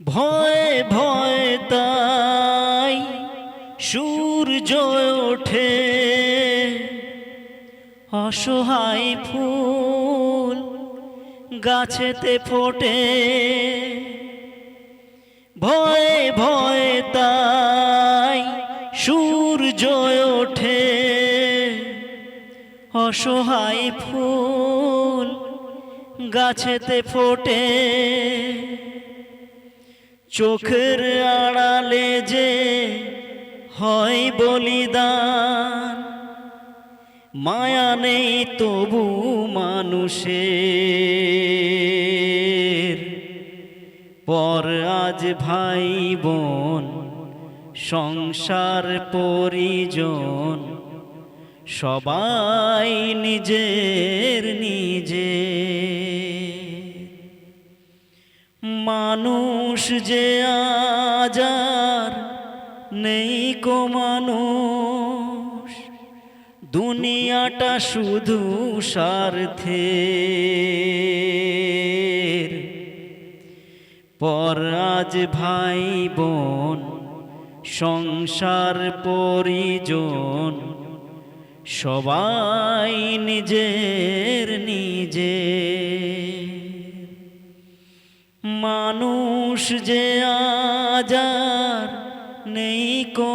ভয়ে ভয়ে তাই সূর্য ওঠে, অসহায় ফুল গাছেতে ফোটে। ভয়ে ভয়ে তাই সূর্য ওঠে, অসহায় ফুল গাছেতে ফোটে। চোখের আড়ালে যে হয় বলিদান, মায়া নেই তবু মানুষের। পর আজ ভাই বোন সংসার পরিজন, সবাই নিজের নিজে। মানুষ যে আজ আর নেই কো মানুষ, দুনিয়াটা শুধু স্বার্থের। পর আজ ভাই বোন সংসার পরিজন, সবাই নিজের নিজে। মানুষ যে আজ আর নেই কো